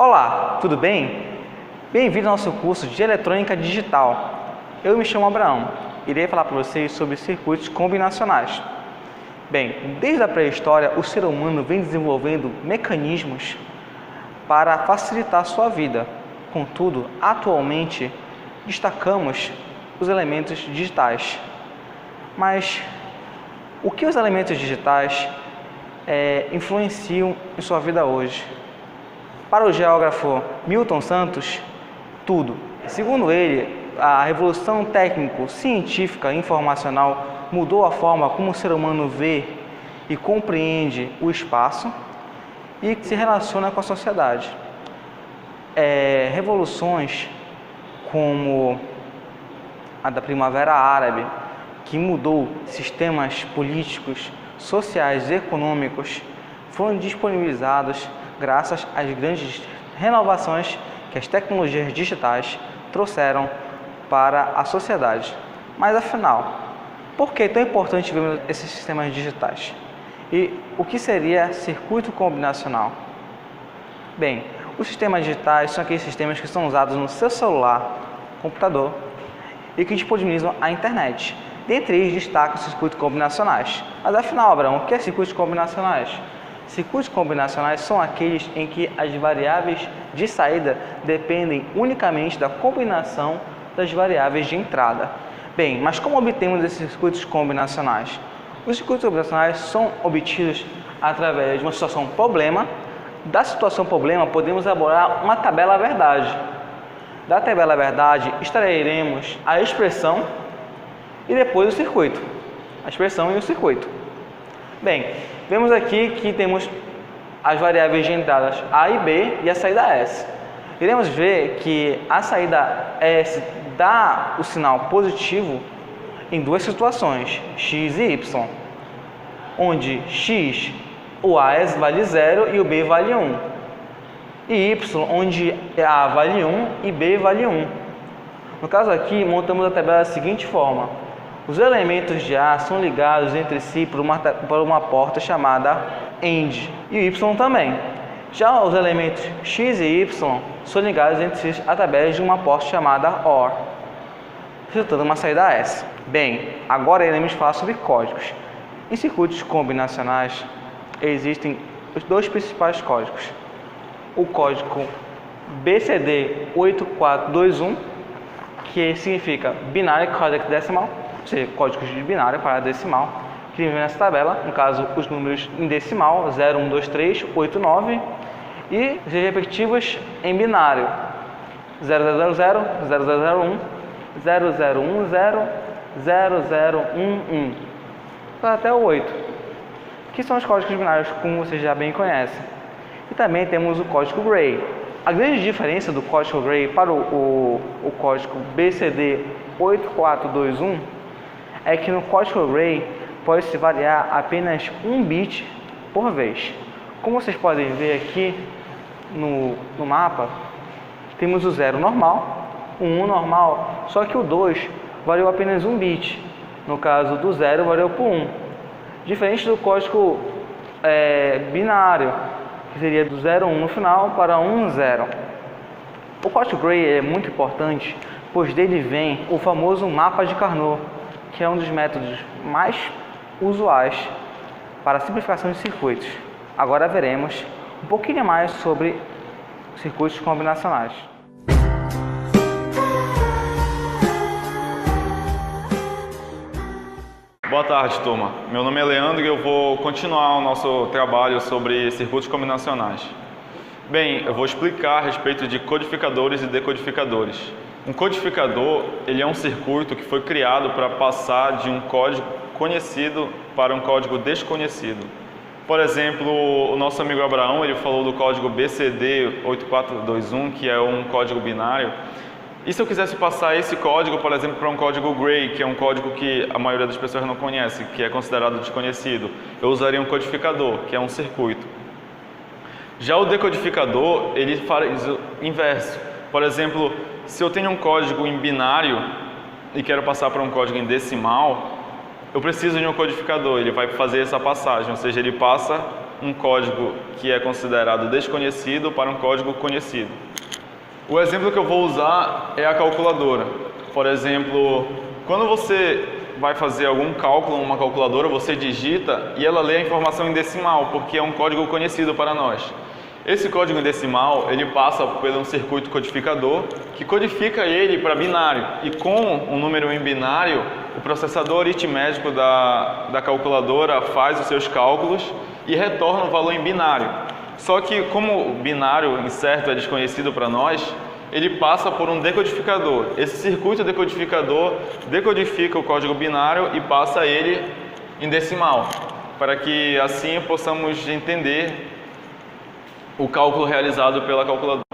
Olá, tudo bem? Bem-vindo ao nosso curso de Eletrônica Digital. Eu me chamo Abraão e irei falar para vocês sobre circuitos combinacionais. Bem, desde a pré-história, o ser humano vem desenvolvendo mecanismos para facilitar a sua vida. Contudo, atualmente, destacamos os elementos digitais. Mas o que os elementos digitais influenciam em sua vida hoje? Para o geógrafo Milton Santos, tudo. Segundo ele, a revolução técnico-científica e informacional mudou a forma como o ser humano vê e compreende o espaço e se relaciona com a sociedade. Revoluções como a da Primavera Árabe, que mudou sistemas políticos, sociais e econômicos, foram disponibilizados graças às grandes renovações que as tecnologias digitais trouxeram para a sociedade. Mas afinal, por que é tão importante ver esses sistemas digitais? E o que seria circuito combinacional? Bem, os sistemas digitais são aqueles sistemas que são usados no seu celular, computador e que disponibilizam a internet. Dentre eles destacam os circuitos combinacionais. Mas afinal, Abraão, o que é circuitos combinacionais? Circuitos combinacionais são aqueles em que as variáveis de saída dependem unicamente da combinação das variáveis de entrada. Bem, mas como obtemos esses circuitos combinacionais? Os circuitos combinacionais são obtidos através de uma situação problema. Da situação problema, podemos elaborar uma tabela verdade. Da tabela verdade, extrairemos a expressão e depois o circuito. A expressão e o circuito. Bem, vemos aqui que temos as variáveis de entradas A e B e a saída S. Iremos ver que a saída S dá o sinal positivo em duas situações, x e y, onde x, o A vale 0 e o B vale 1, e y, onde A vale 1 e B vale 1. No caso aqui, montamos a tabela da seguinte forma: os elementos de A são ligados entre si por uma porta chamada AND, e o Y também. Já os elementos X e Y são ligados entre si através de uma porta chamada OR, resultando uma saída S. Bem, agora iremos falar sobre códigos. Em circuitos combinacionais existem os dois principais códigos. O código BCD8421, que significa Binary Codec Decimal, ou seja, códigos de binário para decimal, que vem nessa tabela, no caso os números em decimal 0, 1, 2, 3, 8, 9, e os respectivos em binário 0000, 0001, 0010, 0011, até o 8, que são os códigos binários como vocês já bem conhecem. E também temos o código Gray. A grande diferença do código Gray para o código BCD8421 é que no código Gray pode-se variar apenas um bit por vez. Como vocês podem ver aqui no mapa, temos o 0 normal, o 1 normal, só que o 2 variou apenas um bit. No caso do 0 variou por 1. Diferente do código binário, que seria do 0, 1 no final para 1, 0. O código Gray é muito importante, pois dele vem o famoso mapa de Carnot, que é um dos métodos mais usuais para a simplificação de circuitos. Agora veremos um pouquinho mais sobre circuitos combinacionais. Boa tarde, turma. Meu nome é Leandro e eu vou continuar o nosso trabalho sobre circuitos combinacionais. Bem, eu vou explicar a respeito de codificadores e decodificadores. Um codificador, ele é um circuito que foi criado para passar de um código conhecido para um código desconhecido. Por exemplo, o nosso amigo Abraão, ele falou do código BCD8421, que é um código binário. E se eu quisesse passar esse código, por exemplo, para um código Gray, que é um código que a maioria das pessoas não conhece, que é considerado desconhecido, eu usaria um codificador, que é um circuito. Já o decodificador, ele faz o inverso. Por exemplo, se eu tenho um código em binário e quero passar para um código em decimal, eu preciso de um codificador, ele vai fazer essa passagem, ou seja, ele passa um código que é considerado desconhecido para um código conhecido. O exemplo que eu vou usar é a calculadora. Por exemplo, quando você vai fazer algum cálculo numa calculadora, você digita e ela lê a informação em decimal, porque é um código conhecido para nós. Esse código em decimal, ele passa por um circuito codificador que codifica ele para binário. E com um número em binário, o processador aritmético da calculadora faz os seus cálculos e retorna o valor em binário. Só que como o binário incerto é desconhecido para nós, ele passa por um decodificador. Esse circuito decodificador decodifica o código binário e passa ele em decimal, para que assim possamos entender o cálculo realizado pela calculadora.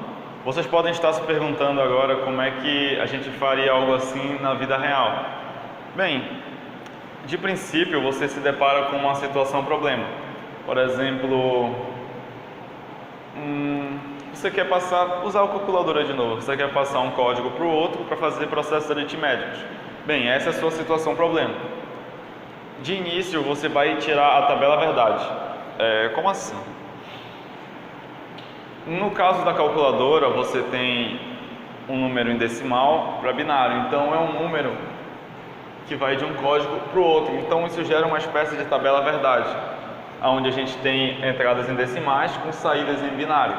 Vocês podem estar se perguntando agora como é que a gente faria algo assim na vida real. Bem, de princípio você se depara com uma situação problema. Por exemplo, você quer usar a calculadora de novo, você quer passar um código para o outro para fazer processos aritméticos. Bem, essa é a sua situação problema. De início você vai tirar a tabela verdade. Como assim? No caso da calculadora, você tem um número em decimal para binário, então é um número que vai de um código para o outro. Então isso gera uma espécie de tabela verdade, onde a gente tem entradas em decimais com saídas em binário.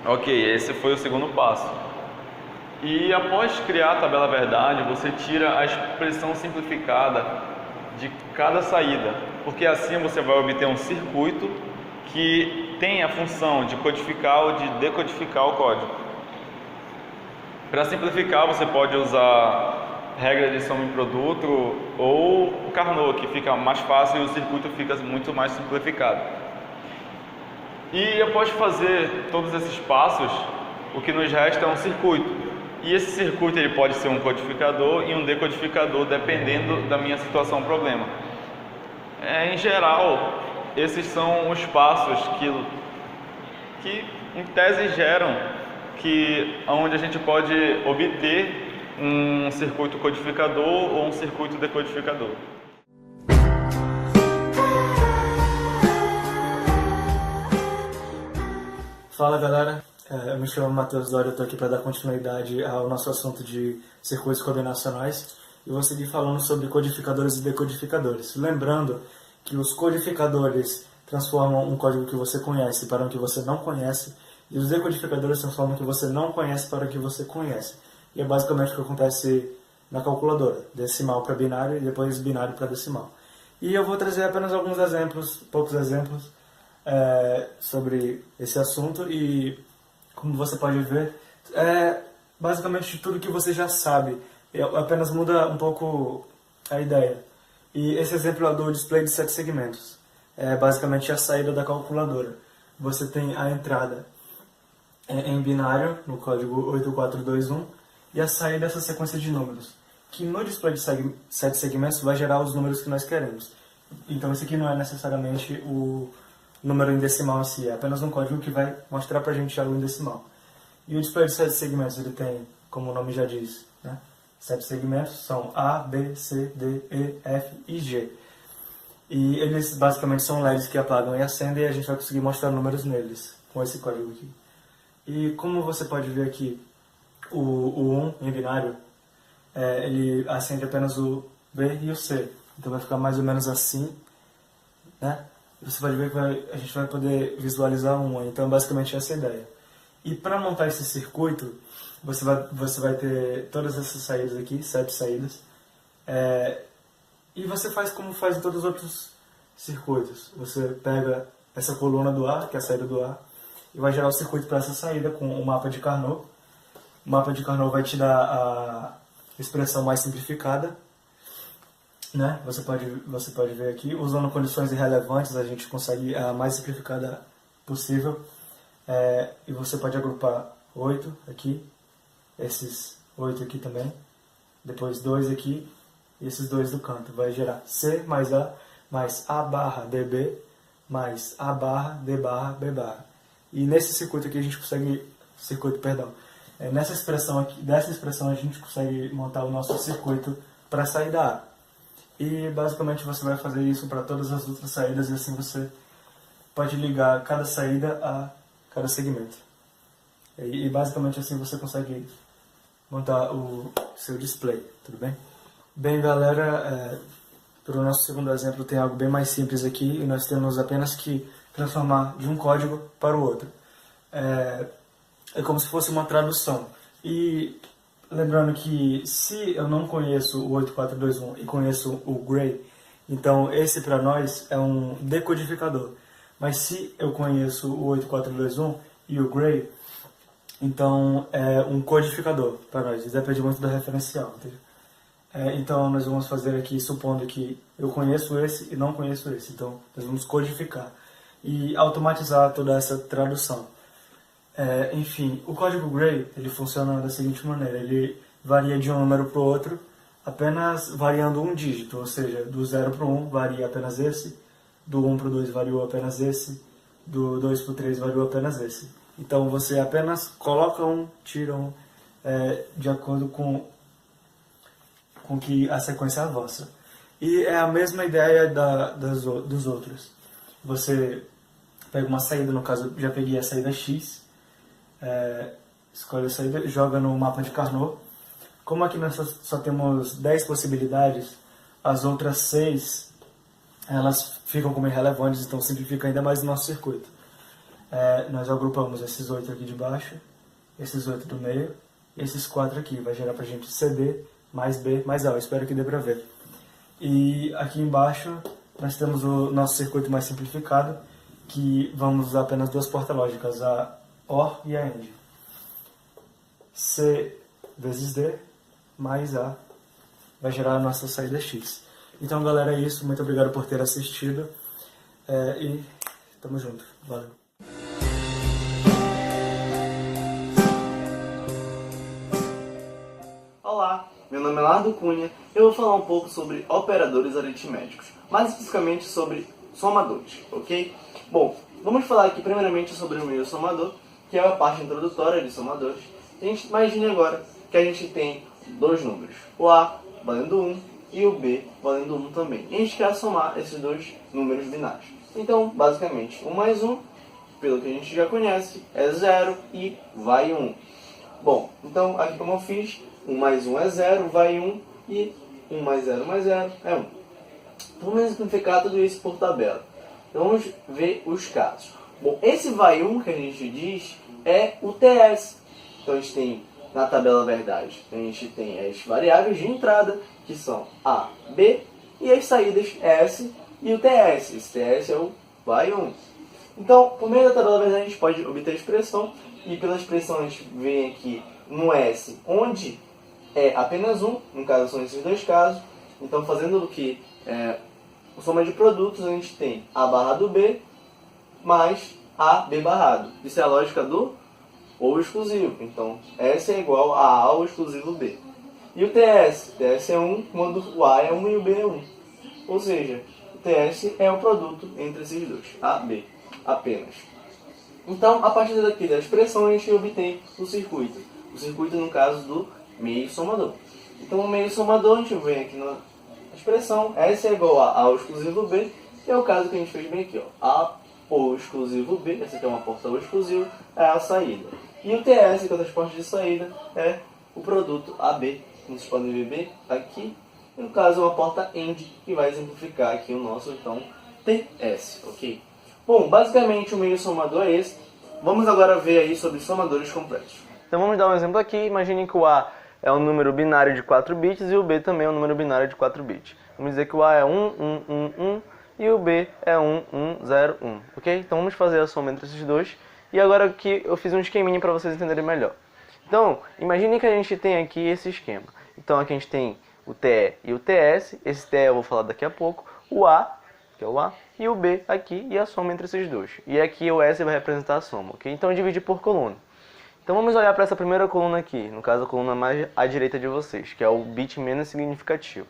Ok, esse foi o segundo passo. E após criar a tabela verdade, você tira a expressão simplificada de cada saída, porque assim você vai obter um circuito que tem a função de codificar ou de decodificar o código. Para simplificar, você pode usar regra de soma em produto ou o Carnot, que fica mais fácil e o circuito fica muito mais simplificado. E após fazer todos esses passos, o que nos resta é um circuito. E esse circuito ele pode ser um codificador e um decodificador, dependendo da minha situação problema. Em geral, esses são os passos que em tese geram onde a gente pode obter um circuito codificador ou um circuito decodificador. Fala galera, eu me chamo Matheus Dória, eu estou aqui para dar continuidade ao nosso assunto de circuitos combinacionais e vou seguir falando sobre codificadores e decodificadores. Lembrando que os codificadores transformam um código que você conhece para um que você não conhece e os decodificadores transformam o que você não conhece para o que você conhece. E é basicamente o que acontece na calculadora, decimal para binário e depois binário para decimal. E eu vou trazer apenas alguns exemplos, poucos exemplos, sobre esse assunto e, como você pode ver, basicamente tudo que você já sabe, apenas muda um pouco a ideia. E esse exemplo é do display de 7 segmentos, é basicamente a saída da calculadora. Você tem a entrada em binário, no código 8421, e a saída dessa sequência de números, que no display de 7 segmentos vai gerar os números que nós queremos. Então esse aqui não é necessariamente o número em decimal em si, é apenas um código que vai mostrar pra gente algo em decimal. E o display de 7 segmentos, ele tem, como o nome já diz, 7 segmentos são A, B, C, D, E, F e G. E eles basicamente são LEDs que apagam e acendem e a gente vai conseguir mostrar números neles, com esse código aqui. E como você pode ver aqui, o 1 em binário, ele acende apenas o B e o C. Então vai ficar mais ou menos assim, né? Você pode ver que a gente vai poder visualizar um, então basicamente essa é a ideia. E para montar esse circuito, você vai ter todas essas saídas aqui, 7 saídas, e você faz como faz em todos os outros circuitos. Você pega essa coluna do A, que é a saída do A, e vai gerar o circuito para essa saída com o mapa de Carnot. O mapa de Carnot vai te dar a expressão mais simplificada, né? Você pode ver aqui, usando condições irrelevantes, a gente consegue a mais simplificada possível. E você pode agrupar 8 aqui, esses 8 aqui também, depois 2 aqui, e esses 2 do canto. Vai gerar C mais A barra DB, mais A barra D barra B barra. E nesse circuito aqui a gente consegue, dessa expressão a gente consegue montar o nosso circuito para a saída A. E basicamente você vai fazer isso para todas as outras saídas e assim você pode ligar cada saída a cada segmento. E basicamente assim você consegue montar o seu display, tudo bem? Bem, galera, para o nosso segundo exemplo tem algo bem mais simples aqui e nós temos apenas que transformar de um código para o outro. É como se fosse uma tradução. E lembrando que se eu não conheço o 8421 e conheço o Gray, então esse para nós é um decodificador. Mas se eu conheço o 8421 e o Gray, então é um codificador para nós. Isso depende muito do referencial. Então nós vamos fazer aqui supondo que eu conheço esse e não conheço esse. Então nós vamos codificar e automatizar toda essa tradução. Enfim, o código Gray ele funciona da seguinte maneira: ele varia de um número para o outro apenas variando um dígito, ou seja, do 0 para o 1 varia apenas esse, do 1 para o 2 variou apenas esse, do 2 para o 3 variou apenas esse. Então você apenas coloca um, tira um, de acordo com que a sequência avança. E é a mesma ideia dos outros. Você pega uma saída, no caso eu já peguei a saída X, escolhe a saída, joga no mapa de Carnot. Como aqui nós só temos 10 possibilidades, as outras 6 elas ficam como irrelevantes, então simplifica ainda mais o nosso circuito. Nós agrupamos esses 8 aqui de baixo, esses 8 do meio, e esses 4 aqui. Vai gerar pra gente CD mais B mais A. Eu espero que dê pra ver. E aqui embaixo nós temos o nosso circuito mais simplificado, que vamos usar apenas duas portas lógicas, a OR e a AND. C vezes D mais A vai gerar a nossa saída X. Então, galera, é isso. Muito obrigado por ter assistido. E tamo junto. Valeu. Olá, meu nome é Lardo Cunha. Eu vou falar um pouco sobre operadores aritméticos, mais especificamente sobre somadores, ok? Bom, vamos falar aqui primeiramente sobre o meio somador, que é a parte introdutória de somadores. A gente imagine agora que a gente tem dois números, o A valendo 1 e o B valendo 1 também. E a gente quer somar esses dois números binários. Então, basicamente, 1 mais 1, pelo que a gente já conhece, é 0 e vai 1. Bom, então aqui como eu fiz, 1 mais 1 é 0, vai 1 e 1 mais 0 é 1. Vamos exemplificar tudo isso por tabela. Então vamos ver os casos. Bom, esse vai 1 que a gente diz é o TS. Então a gente tem na tabela verdade, a gente tem as variáveis de entrada, que são A, B, e as saídas S e o TS. Esse TS é o vai 1. Então, por meio da tabela verdade, a gente pode obter a expressão, e pela expressão a gente vem aqui no S, onde é apenas 1, no caso são esses dois casos. Então, fazendo o que soma de produtos, a gente tem A barrado B mais A B barrado. Isso é a lógica do ou exclusivo. Então, S é igual a A ou exclusivo B. E o TS? TS é 1 quando o A é 1 e o B é 1. Ou seja, o TS é o produto entre esses dois, A, B, apenas. Então, a partir daqui da expressão, a gente obtém o circuito. O circuito, no caso, do meio somador. Então, o meio somador, a gente vem aqui na expressão, S é igual a A ou exclusivo B, que é o caso que a gente fez bem aqui, ó. A ou exclusivo B, essa aqui é uma porta ou exclusivo, é a saída. E o TS, que é o transporte de saída, é o produto AB, como vocês podem ver bem aqui. No caso, uma porta AND, que vai exemplificar aqui o nosso, então, TS, ok? Bom, basicamente o meio somador é esse. Vamos agora ver aí sobre somadores complexos. Então vamos dar um exemplo aqui. Imaginem que o A é um número binário de 4 bits e o B também é um número binário de 4 bits. Vamos dizer que o A é 1, 1, 1, 1 e o B é 1, 1, 0, 1, ok? Então vamos fazer a soma entre esses dois. E agora que eu fiz um esqueminha para vocês entenderem melhor. Então, imagine que a gente tem aqui esse esquema. Então aqui a gente tem o TE e o TS. Esse TE eu vou falar daqui a pouco. O A, que é o A, e o B aqui, e a soma entre esses dois. E aqui o S vai representar a soma, ok? Então eu dividi por coluna. Então vamos olhar para essa primeira coluna aqui, no caso a coluna mais à direita de vocês, que é o bit menos significativo.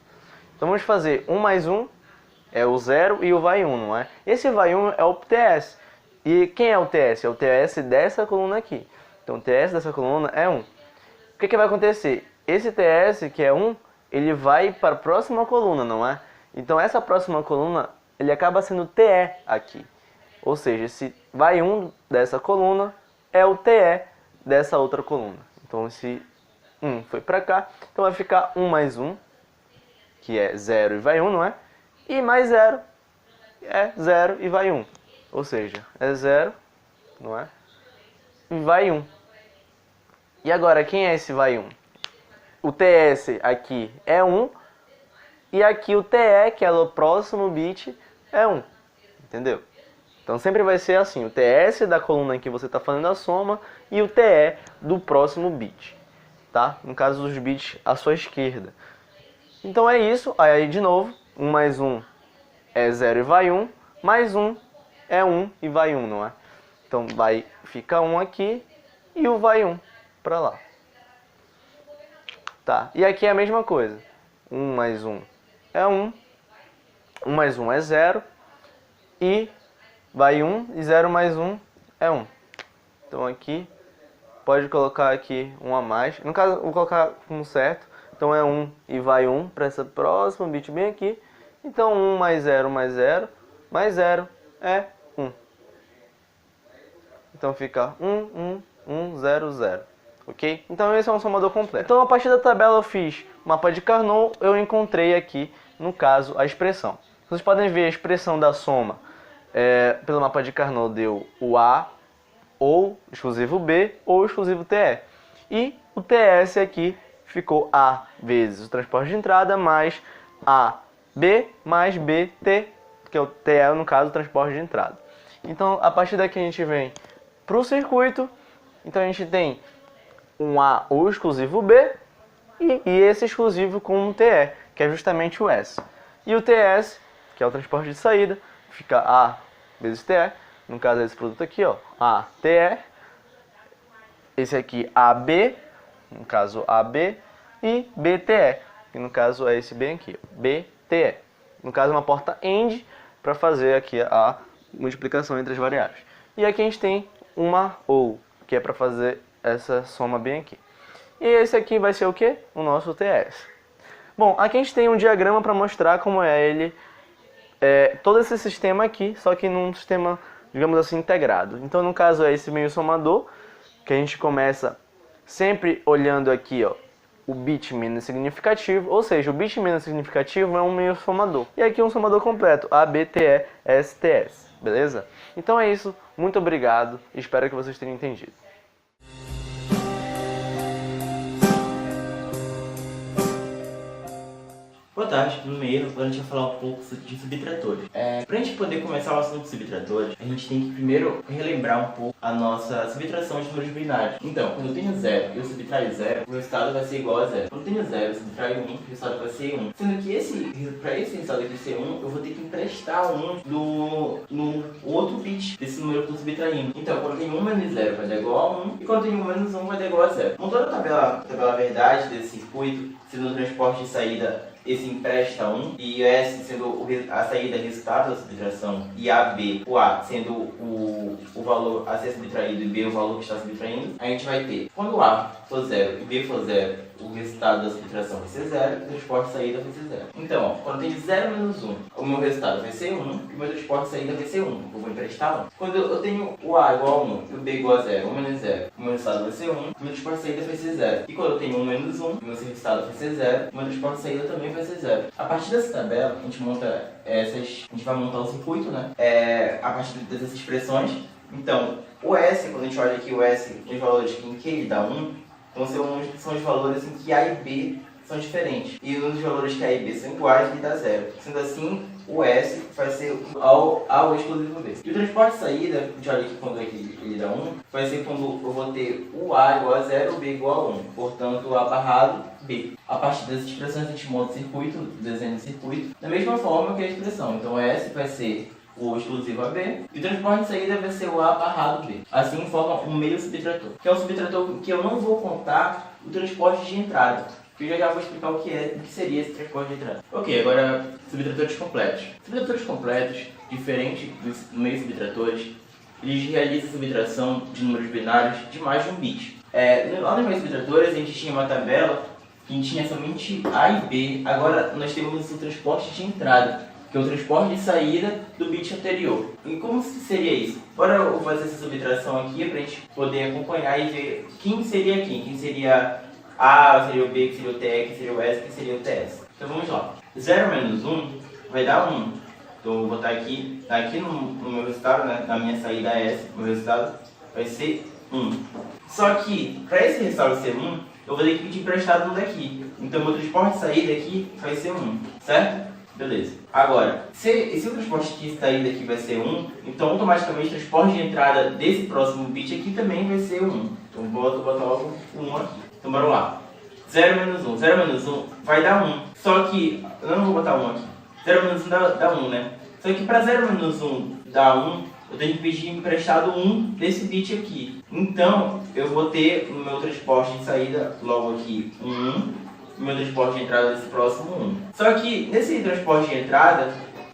Então vamos fazer 1 mais 1 é o 0 e o vai 1, não é? Esse vai 1 é o TS. E quem é o TS? É o TS dessa coluna aqui. Então o TS dessa coluna é 1. O que vai acontecer? Esse TS, que é 1, ele vai para a próxima coluna, não é? Então essa próxima coluna, ele acaba sendo TE aqui. Ou seja, esse vai 1 dessa coluna é o TE dessa outra coluna. Então esse 1 foi para cá, então vai ficar 1 mais 1, que é 0 e vai 1, não é? E mais 0 é 0 e vai 1. Ou seja, é 0, não é? E vai 1. E agora, quem é esse vai 1? O TS aqui é 1, e aqui o TE, que é o próximo bit, é 1. Entendeu? Então sempre vai ser assim, o TS da coluna em que você está fazendo a soma e o TE do próximo bit. Tá? No caso dos bits à sua esquerda. Então é isso, aí de novo, 1 mais 1 é 0 e vai 1, mais 1 é 1 e vai 1, não é? Então vai ficar 1 aqui e o vai 1 para lá. Tá, e aqui é a mesma coisa. 1 mais 1 é 1, 1 mais 1 é 0 e vai 1 e 0 mais 1 é 1. Então aqui, pode colocar aqui 1 a mais. No caso, vou colocar como certo. Então é 1 e vai 1 para essa próxima bit bem aqui. Então 1 mais 0 mais 0 mais 0 é 1. Então fica 1, 1, 1, 0, 0. Ok? Então esse é um somador completo. Então a partir da tabela eu fiz o mapa de Carnot, eu encontrei aqui, no caso, a expressão. Vocês podem ver a expressão da soma pelo mapa de Carnot deu o A, ou exclusivo B, ou exclusivo TE. E o TS aqui ficou A vezes o transporte de entrada, mais AB, mais BT, que é o TE, no caso, o transporte de entrada. Então, a partir daqui a gente vem para o circuito. Então, a gente tem um A ou exclusivo B, e esse exclusivo com um TE, que é justamente o S. E o TS, que é o transporte de saída, fica A vezes TE, no caso é esse produto aqui, ó, ATE, esse aqui AB, no caso AB, e BTE, que no caso é esse bem aqui, BTE. No caso é uma porta AND, para fazer aqui a multiplicação entre as variáveis. E aqui a gente tem uma OR, que é para fazer essa soma bem aqui. E esse aqui vai ser o que? O nosso TS. Bom, aqui a gente tem um diagrama para mostrar como é ele, todo esse sistema aqui, só que num sistema, digamos assim, integrado. Então, no caso, é esse meio somador, que a gente começa sempre olhando aqui, ó, o bit menos significativo, ou seja, o bit menos significativo é um meio somador. E aqui um somador completo, A, B, T, E, S, T, S, beleza? Então é isso, muito obrigado, espero que vocês tenham entendido. Boa tarde, primeiro a gente vai falar um pouco de subtratores. Para a gente poder começar o assunto de subtratores, a gente tem que primeiro relembrar um pouco a nossa subtração de números binários. Então, quando eu tenho 0 e eu subtraio 0, o resultado vai ser igual a 0. Quando eu tenho 0 e eu subtraio 1, o resultado vai ser 1. Sendo que para esse resultado aqui ser 1, eu vou ter que emprestar 1 no outro bit desse número que eu estou subtraindo. Então, quando eu tenho 1 menos 0 vai dar igual a 1, e quando eu tenho 1 menos 1 vai dar igual a 0. Montando a tabela verdade desse circuito, sendo o transporte de saída esse empresta 1, e S sendo a saída resultado da subtração, e AB, o A sendo o valor a ser subtraído e B o valor que está subtraindo, a gente vai ter, quando A for 0 e B for 0, o resultado da subtração vai ser 0 e o transporte de saída vai ser 0. Então, ó, quando eu tenho 0 menos 1, o meu resultado vai ser 1 e o meu transporte de saída vai ser 1, eu vou emprestar 1. Quando eu tenho o A igual a 1 e o B igual a 0, 1 menos 0, o meu resultado vai ser 1 e o meu transporte de saída vai ser 0. E quando eu tenho 1 menos 1, o meu resultado vai ser 0 e o meu transporte de saída também vai ser 0. A partir dessa tabela, a gente vai montar o circuito, né? A partir dessas expressões. Então, o S, quando a gente olha aqui o S, os valores em que ele dá 1, então são os valores em que A e B são diferentes. E nos valores que A e B são iguais, ele dá 0. Sendo assim, o S vai ser ao exclusivo B. E o transporte de saída, a gente olha aqui quando ele dá 1, vai ser quando eu vou ter o A igual a 0 e o B igual a 1. Portanto, A barrado B. A partir dessas expressões, a gente monta o circuito, desenha o circuito, da mesma forma que a expressão. Então, S vai ser o exclusivo AB, e o transporte de saída vai ser o A barrado B. Assim forma um meio subtrator, que é um subtrator que eu não vou contar o transporte de entrada, que eu já vou explicar o que seria esse transporte de entrada. Ok, agora subtratores completos. Subtratores completos, diferente dos meios subtratores, eles realizam a subtração de números binários de mais de um bit. Lá nos meios subtratores a gente tinha uma tabela que tinha somente A e B, agora nós temos o transporte de entrada, que é o transporte de saída do bit anterior. E como seria isso? Bora eu fazer essa subtração aqui para a gente poder acompanhar e ver quem seria quem. Quem seria A, seria o B, que seria o TE, que seria o S, que seria o TS. Então vamos lá. 0 menos 1 vai dar 1. Então eu vou botar aqui no meu resultado, né, na minha saída S, meu resultado vai ser 1. Só que, para esse resultado ser 1, eu vou ter que pedir emprestado um daqui. Então meu transporte de saída aqui vai ser 1, certo? Beleza. Agora, se o transporte de saída aqui vai ser 1, então automaticamente o transporte de entrada desse próximo bit aqui também vai ser 1. Então vou botar logo 1 aqui. Então bora lá. 0 menos 1. 0 menos 1 vai dar 1. Só que, eu não vou botar 1 aqui. 0 menos 1 dá 1, né? Só que para 0 menos 1 dar 1, eu tenho que pedir emprestado 1 desse bit aqui. Então, eu vou ter no meu transporte de saída logo aqui 1, no meu transporte de entrada desse próximo 1. Só que nesse transporte de entrada,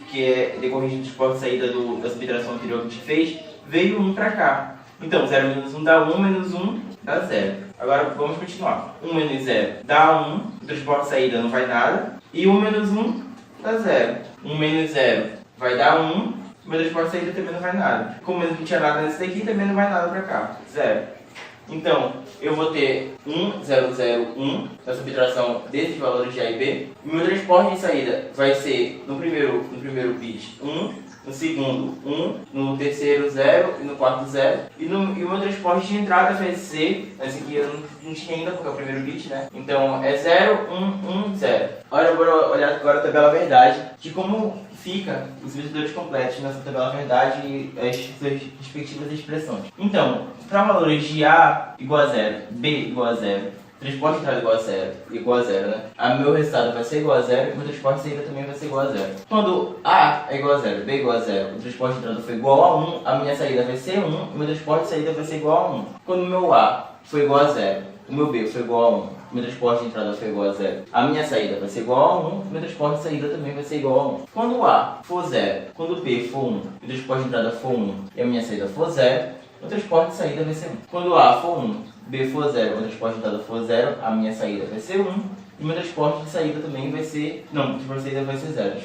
que é decorrente do transporte de saída da subtração anterior que a gente fez, veio 1 para cá. Então, 0 menos 1 dá 1, menos 1 dá 0. Agora vamos continuar. 1 menos 0 dá 1, o transporte de saída não vai nada. E 1 menos 1 dá 0. 1 menos 0 vai dar 1, o meu transporte de saída também não vai nada. Como não tinha nada nesse daqui, também não vai nada para cá. 0. Então, eu vou ter 1, 0, 0, 1, na subtração desses valores de A e B. O meu transporte de saída vai ser, no primeiro bit, 1, no segundo 1, no terceiro 0 e no quarto 0. E o meu transporte de entrada vai ser, esse aqui eu não tinha ainda porque é o primeiro bit, né? Então é 0, 1, 1, 0. Agora eu vou olhar agora a tabela verdade de como fica os substitutores completos nessa tabela verdade e as suas respectivas expressões. Então, para valores de A igual a 0, B igual a 0, transporte de entrada igual a 0, né? Meu resultado vai ser igual a 0 e meu transporte de saída também vai ser igual a 0. Quando A é igual a 0, B é igual a 0, o transporte de entrada foi igual a 1, a minha saída vai ser 1 e o meu transporte de saída vai ser igual a 1. Quando o meu A foi igual a 0, o meu B foi igual a 1, o meu transporte de entrada foi igual a 0, a minha saída vai ser igual a 1, o meu transporte de saída também vai ser igual a 1. Quando o A for 0, quando o B for 1, o transporte de entrada for 1 e a minha saída for 0, o transporte de saída vai ser 1. Quando o A for 1, B for 0, o transporte de entrada for 0, a minha saída vai ser 1 e o meu transporte de saída também vai ser... Não, o transporte de saída vai ser 0.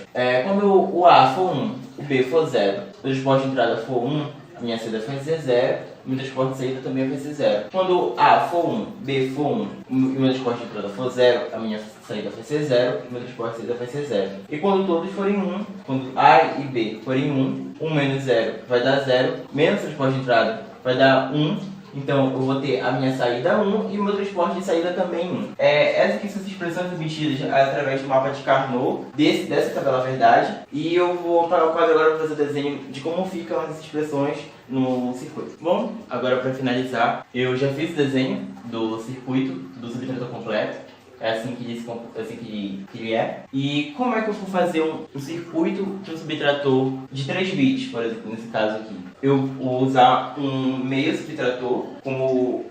Quando o A for 1, o B for 0, o transporte de entrada for 1, a minha saída vai ser 0 e o meu transporte de saída também vai ser 0. Quando A for 1, B for 1 e o meu transporte de entrada for 0, a minha saída vai ser 0 e o meu transporte de saída vai ser 0. E quando todos forem 1, quando A e B forem 1, 1 menos 0 vai dar 0, menos o transporte de entrada vai dar 1, então eu vou ter a minha saída 1 e o meu transporte de saída também 1. Essas aqui são as expressões obtidas através do mapa de Carnot, dessa tabela verdade, e eu vou para o quadro agora fazer o desenho de como ficam essas expressões no circuito. Bom, agora para finalizar, eu já fiz o desenho do circuito do subtrator completo. É assim que ele é. E como é que eu vou fazer um circuito de um subtrator de 3 bits, por exemplo, nesse caso aqui? Eu vou usar um meio subtrator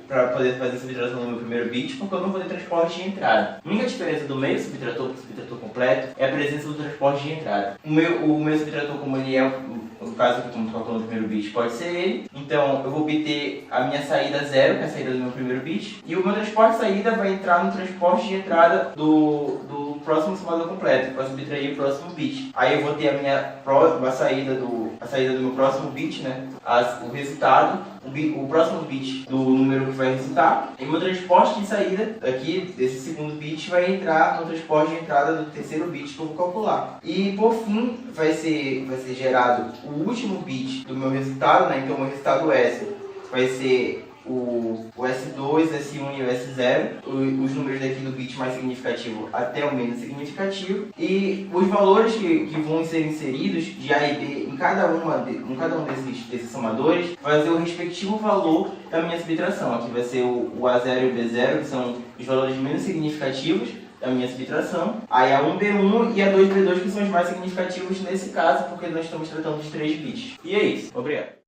para poder fazer a subtração no meu primeiro bit, porque eu não vou ter transporte de entrada. A única diferença do meio subtrator para o subtrator completo é a presença do transporte de entrada. O meu subtrator, como ele é, no caso aqui, como estou colocando no primeiro bit, pode ser ele. Então eu vou obter a minha saída 0, que é a saída do meu primeiro bit, e o meu transporte de saída vai entrar no transporte de entrada do próximo somador completo, para subtrair o próximo bit. Aí eu vou ter a saída do meu próximo bit, né? O resultado, o próximo bit do número que vai resultar, e o meu transporte de saída aqui desse segundo bit vai entrar no transporte de entrada do terceiro bit que eu vou calcular. E por fim vai ser gerado o último bit do meu resultado, né? Então o meu resultado S vai ser o S2, S1 e o S0, os números daqui do bit mais significativo até o menos significativo, e os valores que vão ser inseridos de A e B em cada um desses somadores vai ser o respectivo valor da minha subtração. Aqui vai ser o A0 e o B0, que são os valores menos significativos da minha subtração, aí a 1B1 e a 2B2, que são os mais significativos nesse caso, porque nós estamos tratando de 3 bits. E é isso. Obrigado.